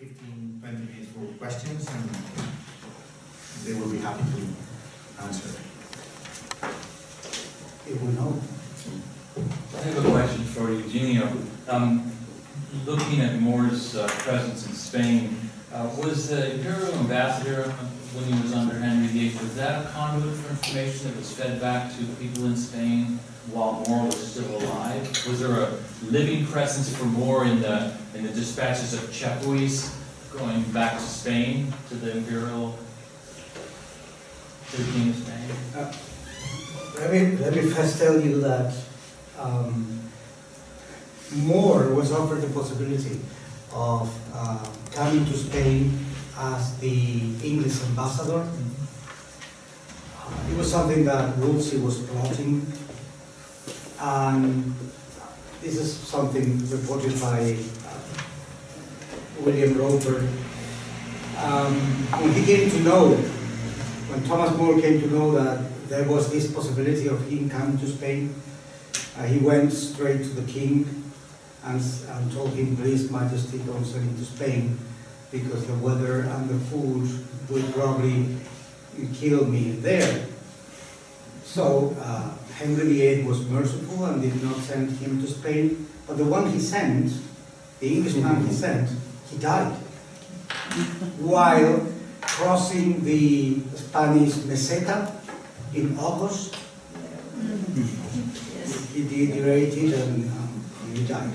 15, 20 minutes for questions, and they will be happy to answer. It will know. I have a question for Eugenio. Looking at More's presence in Spain, was the imperial ambassador when he was under Henry VIII, was that a conduit for information that was fed back to the people in Spain while More was still alive? Was there a living presence for More in the dispatches of Chapuis going back to Spain, to the imperial, to the king of Spain? Let me first tell you that More was offered the possibility of coming to Spain as the English ambassador. It was something that Wolsey was plotting, and this is something reported by William Roper. When he came to know, when Thomas More came to know that there was this possibility of him coming to Spain, he went straight to the king and told him, please, Majesty, don't send him to Spain, because the weather and the food would probably kill me there. So Henry VIII was merciful and did not send him to Spain, but the one he sent, the Englishman he sent, he died while crossing the Spanish Meseta in August. He deteriorated and he died.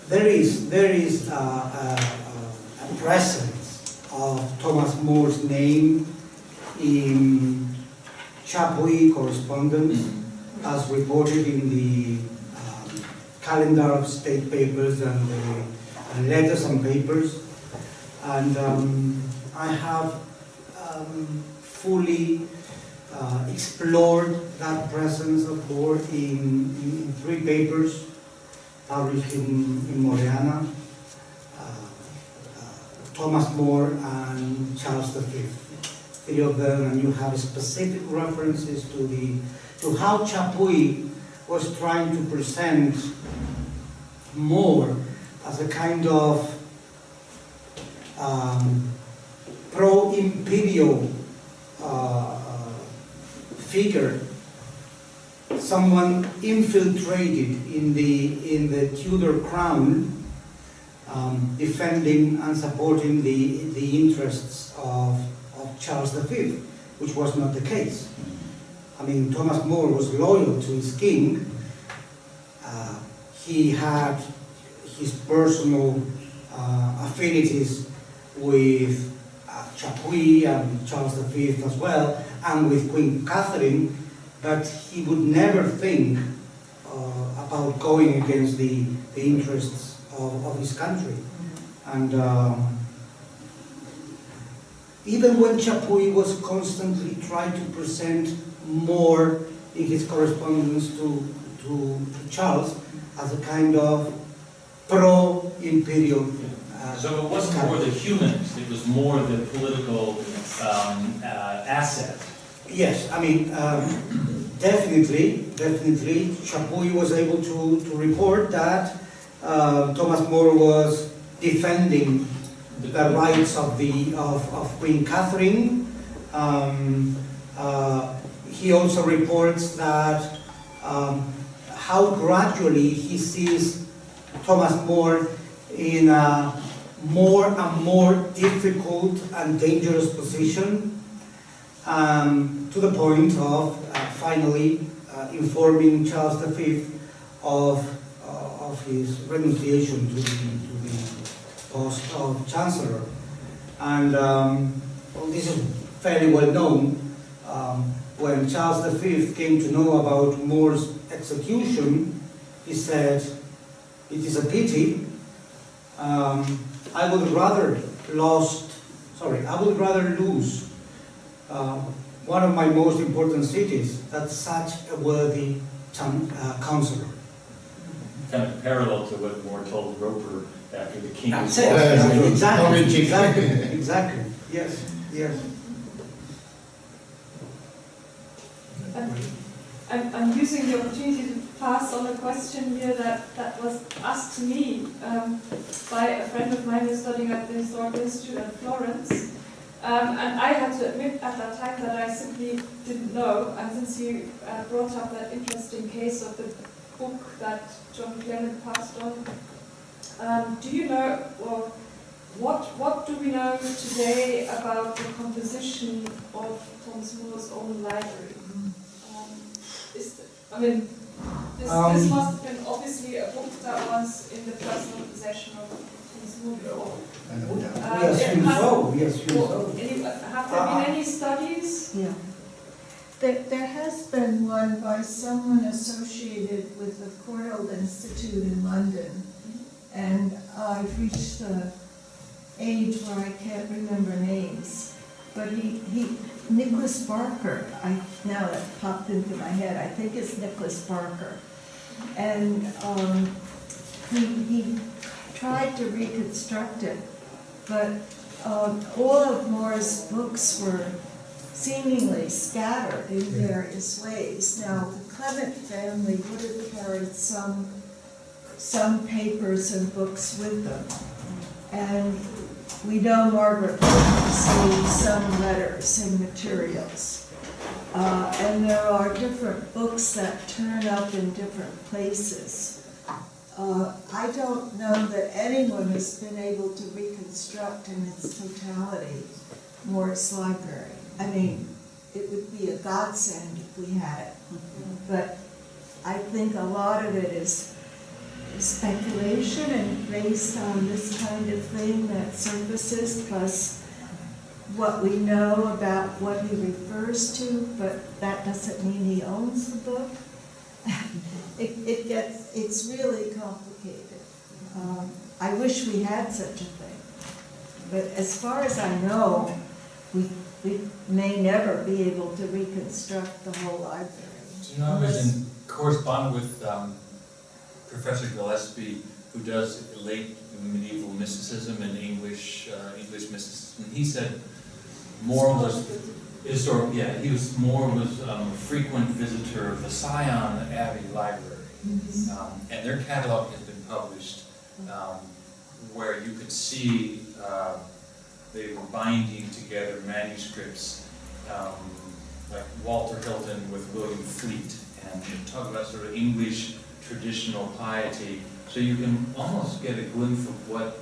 There is a presence of Thomas More's name in Chapuis correspondence, as reported in the calendar of state papers and letters and papers. And I have fully explored that presence of More in 3 papers published in Morena, Thomas More and Charles V. 3 of them, and you have specific references to how Chapuis was trying to present More as a kind of pro-imperial figure, someone infiltrated in the Tudor crown, defending and supporting the interests of Charles V, which was not the case. I mean, Thomas More was loyal to his king. He had his personal affinities with Chapuis and Charles V as well, and with Queen Catherine, but he would never think about going against the interests of his country. And even when Chapuis was constantly trying to present More in his correspondence to Charles as a kind of pro-imperial so it wasn't more the humanist, it was more the political asset. Yes, I mean, definitely, Chapuis was able to report that Thomas More was defending the rights of Queen Catherine. He also reports that how gradually he sees Thomas More in a more and more difficult and dangerous position, to the point of finally informing Charles V of his renunciation to the post of Chancellor. And well, this is fairly well known. When Charles V came to know about More's execution, he said, "It is a pity. I would rather lose one of my most important cities than such a worthy counselor." Kind of parallel to what More told Roper after the king was Exactly. Yes. I'm using the opportunity pass on a question here that was asked to me by a friend of mine who's studying at the Historical Institute at Florence. And I had to admit at that time that I simply didn't know. And since you brought up that interesting case of the book that John Clement passed on, do you know, or what do we know today about the composition of Thomas More's own library? This must have been obviously a book that was in the personal possession of Thomas More. We assume so. Have there been any studies? Yeah. There has been one by someone associated with the Cornell Institute in London, and I've reached the age where I can't remember names, but Nicholas Barker, now that popped into my head, I think it's Nicholas Barker, and he tried to reconstruct it, but all of More's books were seemingly scattered in various ways. Now, the Clement family would have carried some papers and books with them, and we know Margaret received some letters and materials. And there are different books that turn up in different places. I don't know that anyone has been able to reconstruct in its totality More's library. I mean, it would be a godsend if we had it. But I think a lot of it is speculation and based on this kind of thing that surfaces, plus what we know about what he refers to, but that doesn't mean he owns the book. It's really complicated. I wish we had such a thing, but as far as I know, we may never be able to reconstruct the whole library. Do you know, I was in correspondence with Professor Gillespie, who does late medieval mysticism and English mysticism. He said More was More was a frequent visitor of the Sion Abbey Library, and their catalog has been published, where you could see they were binding together manuscripts, like Walter Hilton with William Fleet, and talk about sort of English traditional piety, so you can almost get a glimpse of what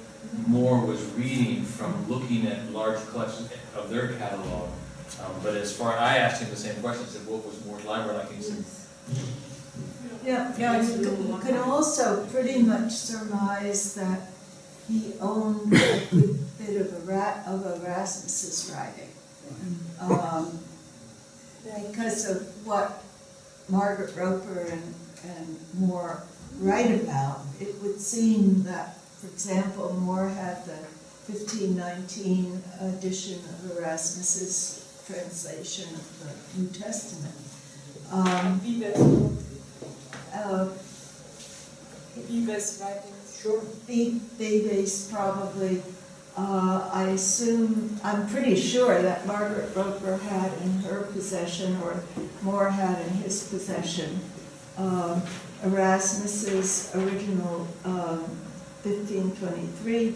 More was reading from looking at large collections of their catalog. But as far, I asked him the same question, I said, what was More's library like? He said, Yeah, you can also pretty much surmise that he owned a good bit of Erasmus's writing. Because of what Margaret Roper and More write about, it would seem that, for example, More had the 1519 edition of Erasmus's translation of the New Testament. Vives writings. Sure. Vives probably. I assume, I'm pretty sure that Margaret Roper had in her possession, or More had in his possession, Erasmus's original 1523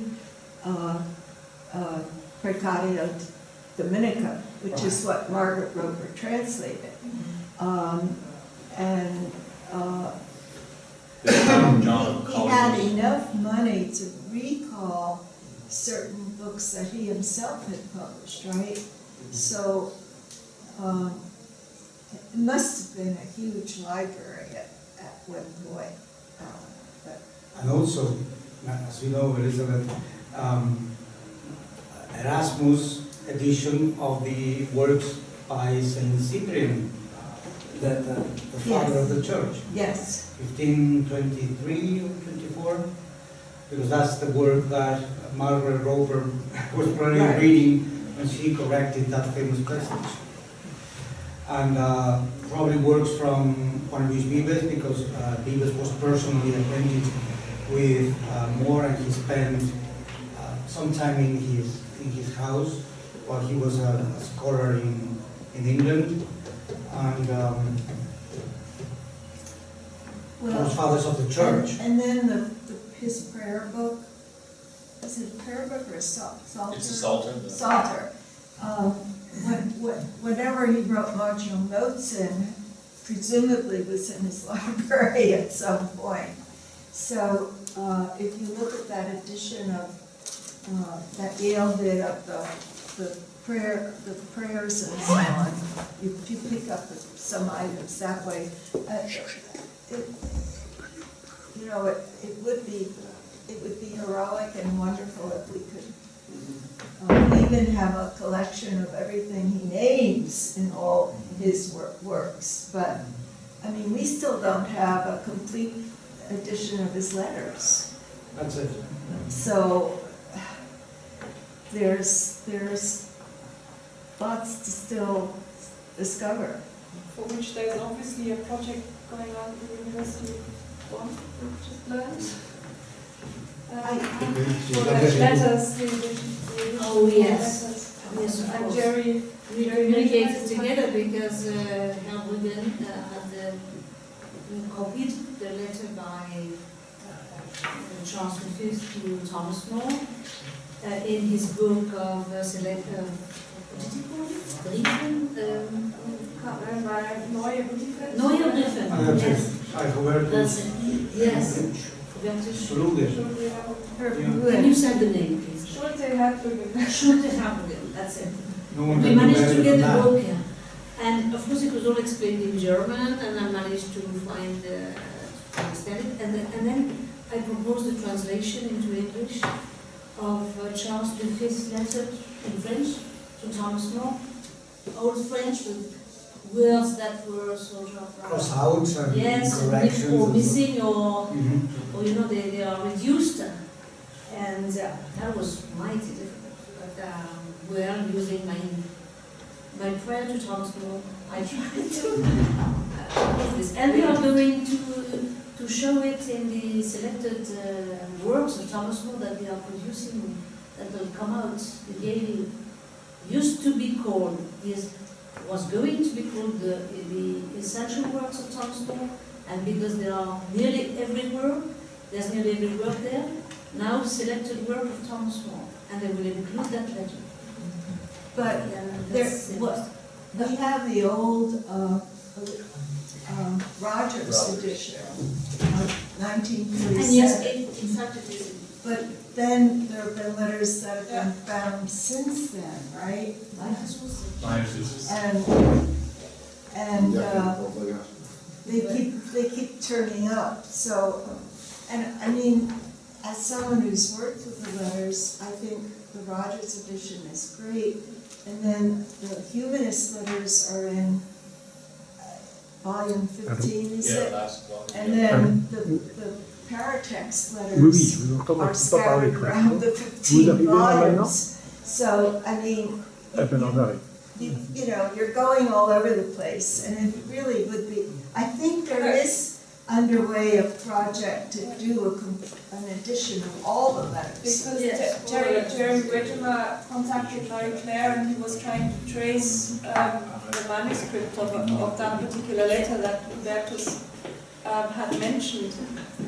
Precaria Dominica, which is what Margaret Roper translated. He had enough money to recall certain books that he himself had published, right? So it must have been a huge library at one point. And also, as you know, Elizabeth, Erasmus' edition of the works by Saint Cyprian, the father of the church. Yes. 1523 or 24, because that's the work that Margaret Roper was probably reading when she corrected that famous passage. And probably works from Juan Luis Vives, because Vives was personally acquainted with More, and he spent some time in his house while he was a scholar in England. And those fathers of the church. And then his prayer book, is it a prayer book or a psalter? It's a psalter. Psalter. Whatever he wrote marginal notes in, presumably was in his library at some point. So if you look at that edition of that Yale did of the prayers and so on, you pick up some items that way. It would be heroic and wonderful if we could even have a collection of everything he names in all his works. But I mean, we still don't have a complete edition of his letters. That's it. So there's lots to still discover. For which there's obviously a project going on at the University of Bonn, which just learned. For the letters, Oh, yes. letters. Yes, of And course. Jerry We communicated together because Helmuden had copied the letter by Charles V to Thomas More in his book of what did he call it? Briefen? can't remember, Neue Briefe. Neue Briefen. Yes. That's it. Yes. Can you say the name, please? Schulte Herzogin. Schulte Herzogin, that's it. No one We can do managed better to get than the that. book, yeah. And of course it was all explained in German, and I managed to find, to understand it. And then I proposed a translation into English of Charles V's letter in French to Thomas More. Old French with words that were sort of Cross out and yes, corrections. or and missing, or Mhm. you know, they are reduced. And that was mighty difficult. But well, using my prayer to Thomas More, I tried to get this. And we are going to show it in the selected works of Thomas More that we are producing, that will come out. The Yale used to be called, was going to be called the essential works of Thomas More, and because they are nearly everywhere, there's nearly every work there, now selected work of Thomas More, and they will include that letter. But That's it. we have the old Rogers edition of And yes, 1947. in fact it is. But then there have been letters that have been found since then, right? And they keep turning up. So, and I mean, as someone who's worked with the letters, I think the Rogers edition is great. And then the humanist letters are in volume 15, is it? last volume. And then the paratext letters are scattered around the 15 volumes. So, I mean, you know, you're going all over the place, and it really would be, I think there is underway a project to do an edition of all the letters. Because Yes. Jerry Wedgemer contacted Marie Claire, and he was trying to trace the manuscript of that particular letter that Hubertus had mentioned.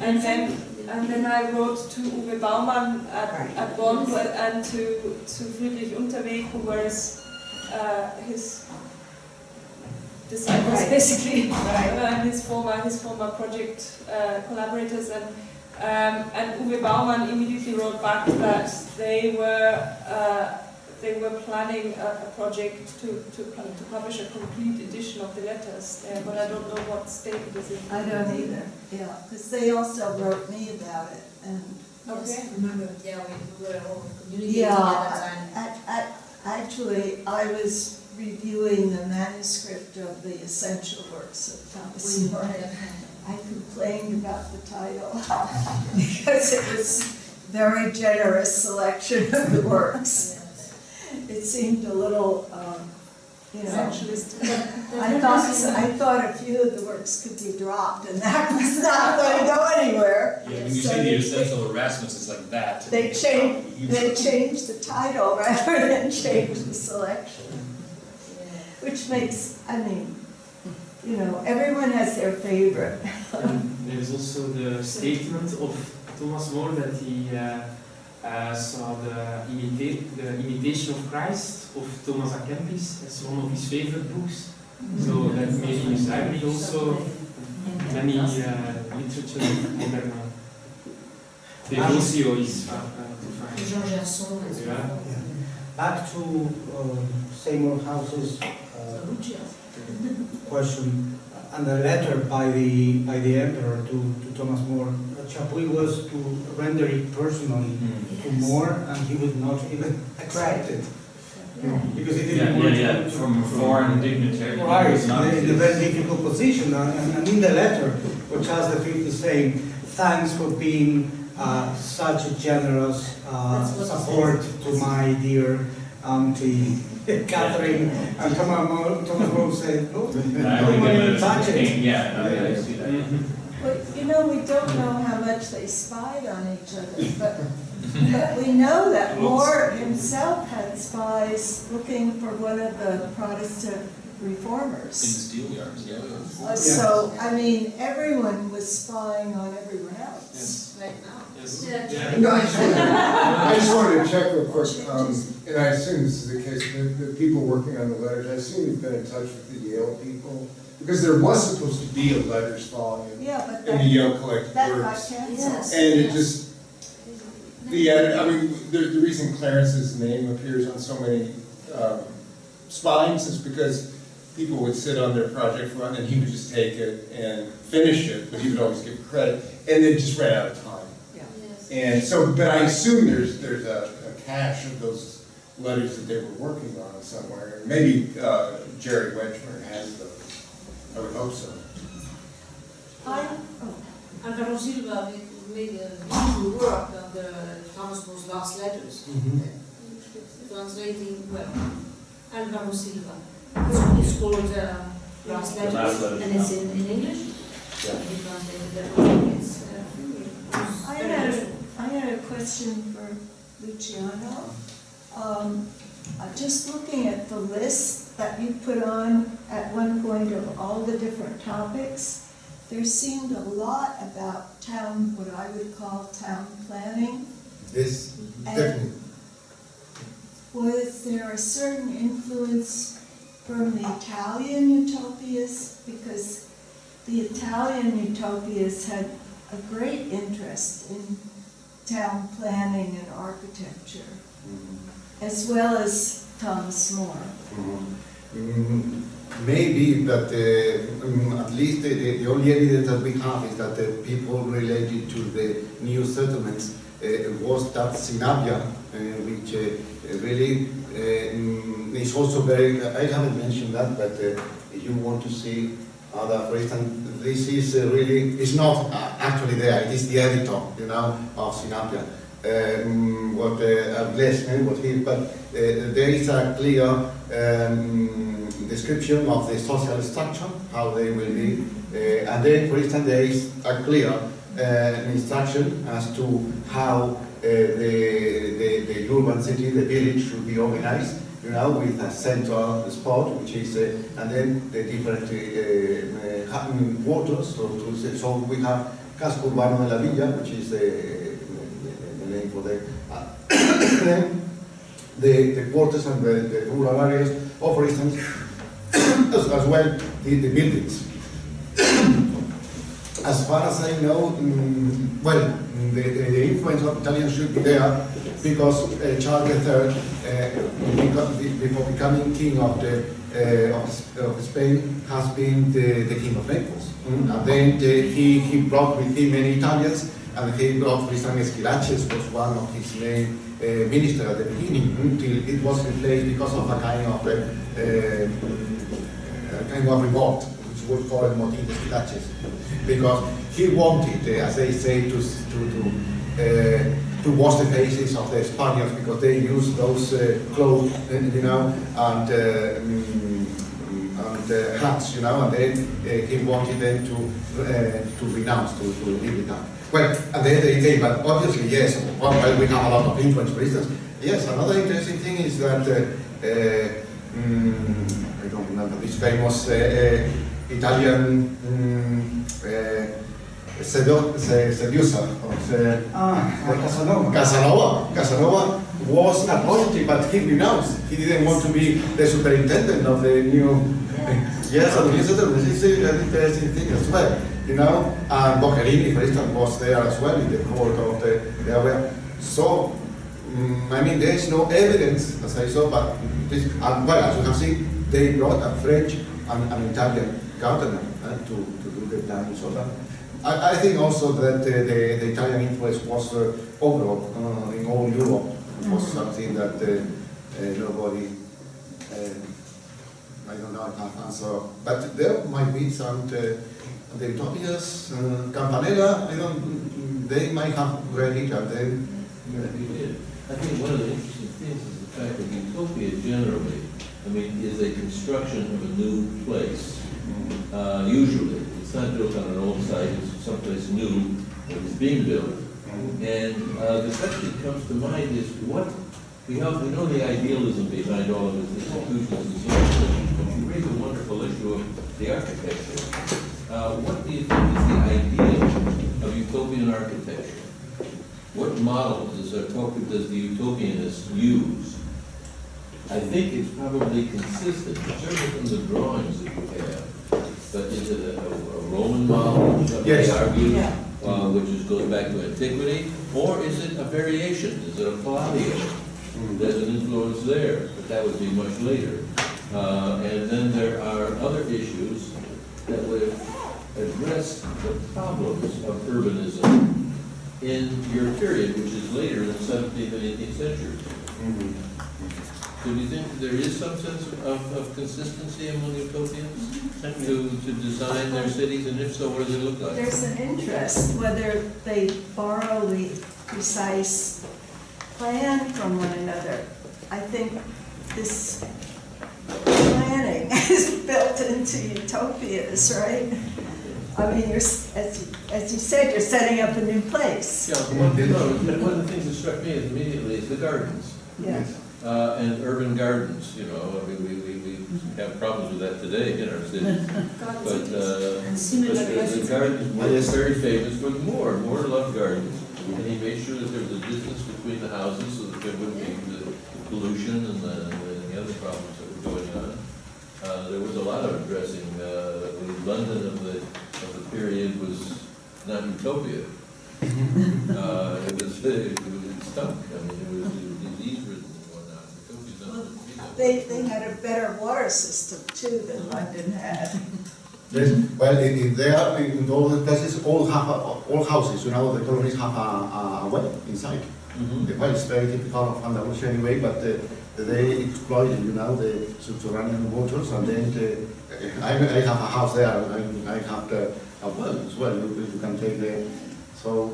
And then I wrote to Uwe Baumann at Bonn and to Friedrich Unterweg, who were his disciples, basically, and his former project collaborators, and Uwe Baumann immediately wrote back that they were planning a project to publish a complete edition of the letters, but I don't know what state it is in. I don't either, yeah, because they also wrote me about it, and Okay. Remember, yeah, we were all communicating at that time. Actually, I was reviewing the manuscript of the essential works of Thomas More. I complained about the title because it was very generous selection of the works. It seemed a little, you know, Essentialist. I thought a few of the works could be dropped, and that was not going to go anywhere. Yeah, when you So see the they- essential Erasmus, it's like that. They changed the title rather than change the selection, which makes, I mean, you know, everyone has their favorite. There is also the statement of Thomas More that he saw the Imitation of Christ of Thomas à Kempis as one of his favorite books. So that made in his library also many literature modern. Devocio is to find. Jean Gerson and so Yeah. on. Back to Seymour House's question, and the letter by the emperor to Thomas More. Chapuis was to render it personally to More, and he would not even accept it. Because he didn't want to from a foreign dignitary. right, Not in a very difficult position. And in the letter, where Charles V is saying, thanks for being such a generous support to my dear auntie Catherine. And Thomas More said, no, don't want to touch it. Yeah, I see that. But, you know, we don't know how much they spied on each other, but we know that More himself had spies looking for one of the Protestant reformers. In the steelyards, yeah. So, I mean, everyone was spying on everyone else right now. Yes. Yeah. No, I just wanted to check real quick, and I assume this is the case, the people working on the letters, I assume you've been in touch with the Yale people, because there was supposed to be a letters volume Yeah, but in the Yale collected that got works. canceled. Yes. And it just, the editor, I mean, the reason Clarence's name appears on so many spines is because people would sit on their project for, and he would just take it and finish it, but he would always give credit, and then just ran out of time. Yes. And so, but I assume there's a cache of those letters that they were working on somewhere. Maybe Jerry Wedgmer has those. I would hope so. Alvaro Silva made a beautiful work on the Thomas More's last letters. Translating, well, Alvaro Silva. It's called Last Letters, Last Letters, and it's in English. Yeah. He translated that. It's I had a question for Luciano. Just looking at the list that you put on at one point of all the different topics, there seemed a lot about town, what I would call town planning. Yes, And definitely. was there a certain influence from the Italian utopias? Because the Italian utopias had a great interest in town planning and architecture, as well as Thomas More. Maybe, but at least the only evidence that we have is that the people related to the new settlements was that Sinabia, which really is also very, I haven't mentioned that, but if you want to see other, for instance, this is really, it's not actually there, it is the editor, you know, of Sinabia. What but there is a clear description of the social structure, how they will be, and then, for instance, there is a clear instruction as to how the urban city, the village, should be organized, you know, with a central spot, which is, and then the different quarters. So we have Casco Urbano de la Villa, which is the name for the quarters and the rural areas, or for instance, as well, the buildings. As far as I know, well, the influence of Italians should be there because Charles III, before becoming king of Spain, has been the king of Naples. And then he brought with him many Italians, and he brought, for instance, Esquilaches was one of his main ministers at the beginning, until it was replaced because of a kind of revolt, which was called Motín de Esquilaches, because he wanted, as they say, to wash the faces of the Spaniards, because they used those clothes, you know, and hats, you know, and then he wanted them to renounce, to live with that. Well, at the end of the day, but obviously, yes, well, we have a lot of influence, for instance. Yes, another interesting thing is that, I don't remember this famous Italian seducer, Casanova was appointed, but he renounced. He didn't want to be the superintendent of the new. Yes, and this is an interesting thing as well. You know, and Boccherini, for instance, was there as well in the court of the area. So, I mean, there is no evidence, as I saw, but this, well, as you have seen, they brought a French and an Italian gardener to do the planning. So that I think also that the Italian influence was overall in all Europe. Was something that nobody, I don't know, I can't answer. But there might be some, the Utopias, Campanella, they might have read it and then. I think one of the interesting things is the fact that Utopia generally, I mean, is a construction of a new place. Usually, it's not built on an old site, it's someplace new that is being built. And the question that comes to mind is what, we know the idealism behind all of its institutions and so on, but you raise a wonderful issue of the architecture. What do you think is the ideal of utopian architecture? What models does the utopianist use? I think it's probably consistent, certainly from the drawings that you have. But is it a Roman model, which yes. I argue, which goes back to antiquity, or is it a variation? Is it a Palladio? There's an influence there, but that would be much later. And then there are other issues that would address the problems of urbanism in your period, which is later in the 17th and 18th centuries. So do you think there is some sense of consistency among utopians to design their cities, and if so, what do they look like? There's an interest whether they borrow the precise plan from one another. I think this planning is built into utopias, right? I mean, as you said, you're setting up a new place. Yeah, one of the things that struck me immediately is the gardens. Yes. And urban gardens, I mean, we have problems with that today in our cities. But the gardens were very famous for More loved gardens. And he made sure that there was a distance between the houses so that there wouldn't be the pollution and the other problems that were going on. There was a lot of addressing. The London of the period was not Utopia. It was stunk. I mean, it was disease-ridden and whatnot. Utopia's not. They had a better water system too than London had. Yes, well, in all the places, all houses, the colonies have a well inside. The well is very typical of Andalusia anyway, but they exploited, the subterranean waters, and then I have a house there, and I have a well as well. You can take the. So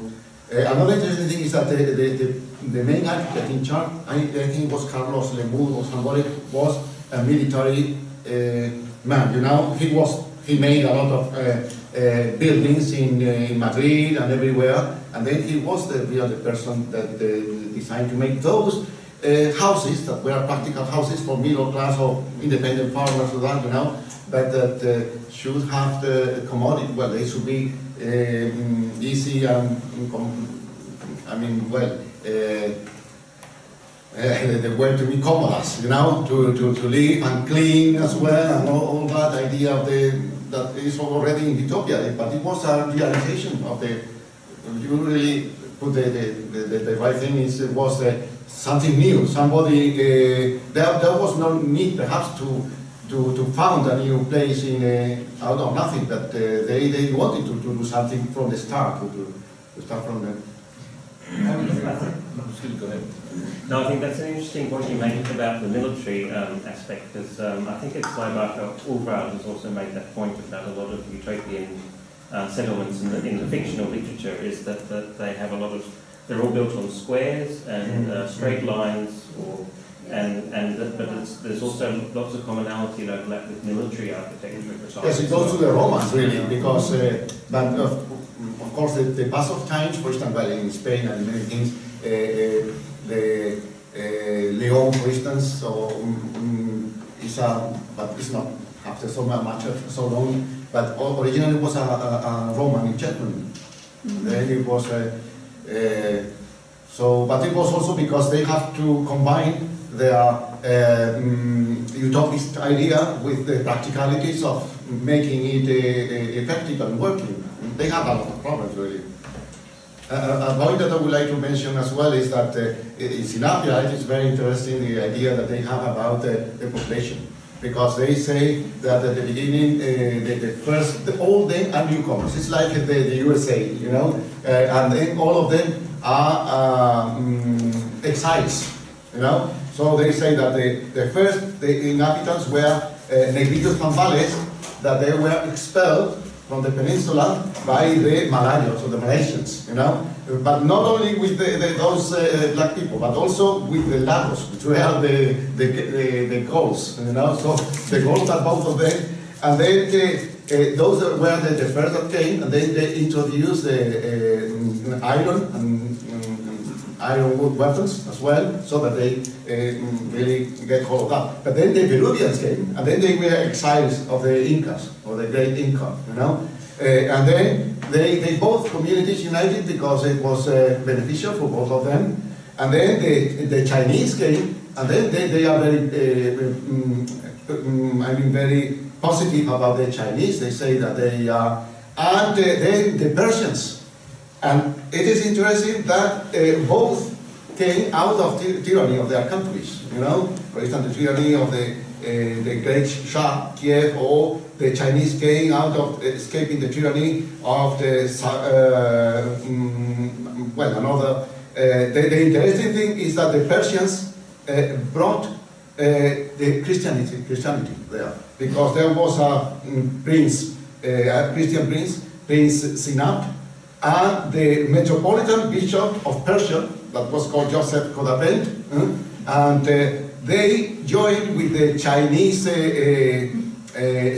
another interesting thing is that the main architect in charge, I think it was Carlos Lemur or somebody, was a military man. He made a lot of buildings in Madrid and everywhere, and then he was the person that designed to make those houses that were practical houses for middle class or independent farmers, but that should have the commodity. Well, they should be easy and they were to be commodities, to live and clean as well, and all that idea of that is already in Utopia, but it was a realization of you really put the right thing, it was something new, somebody, there was no need perhaps to found a new place out of nothing, but they wanted to do something from the start, to start from the... Go ahead. No, I think that's an interesting point you make about the military aspect, because I think it's Ulbrand has also made that point about a lot of utopian settlements in the fictional literature, is that they have a lot of, they're all built on squares and straight lines, but there's also lots of commonality and overlap with military architecture. Yes, it goes to the Romans really, because but of course the pass of times, for instance, in Spain and many things, Leon, for instance, but it's not after so long but originally it was a Roman gentleman. Then it was but it was also because they have to combine their utopist idea with the practicalities of making it effective and working. They have a lot of problems, really. A point that I would like to mention as well is that in Sinapia, it is very interesting the idea that they have about the population. Because they say that at the beginning, all them are newcomers. It's like the USA, you know, and then all of them are exiles, you know. So they say that the inhabitants were negritos pambales, that they were expelled from the peninsula by the Malayos or the Malaysians, you know. But not only with those black people, but also with the Lagos, which were the Gauls, you know. So the Gauls are both of them, and then those were the first that came, and then they introduced iron and iron wood weapons as well, so that they really get hold of that. But then the Peruvians came, and then they were exiles of the Incas, or the great Inca, you know. And then they both communities united because it was beneficial for both of them. And then the Chinese came, and then they are very positive about the Chinese. They say that they are, and then the Persians. And it is interesting that both came out of tyranny of their countries, you know. For instance, the tyranny of the great Shah, Kiev, or the Chinese came out of escaping the tyranny of the, the interesting thing is that the Persians brought the Christianity there, because there was a prince, a Christian prince, Prince Sinap, and the Metropolitan Bishop of Persia, that was called Joseph Kodapent, and they joined with the Chinese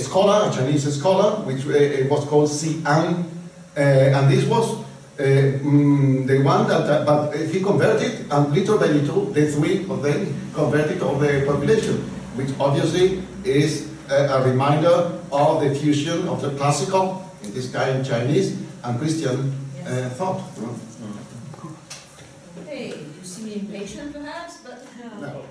scholar, a Chinese scholar, which was called Xi'an, and this was the one that, but he converted, and little by little, the three of them converted all the population, which obviously is a reminder of the fusion of the classical, in this kind Chinese, and Christian thought. Hey, you seem impatient perhaps, but... No.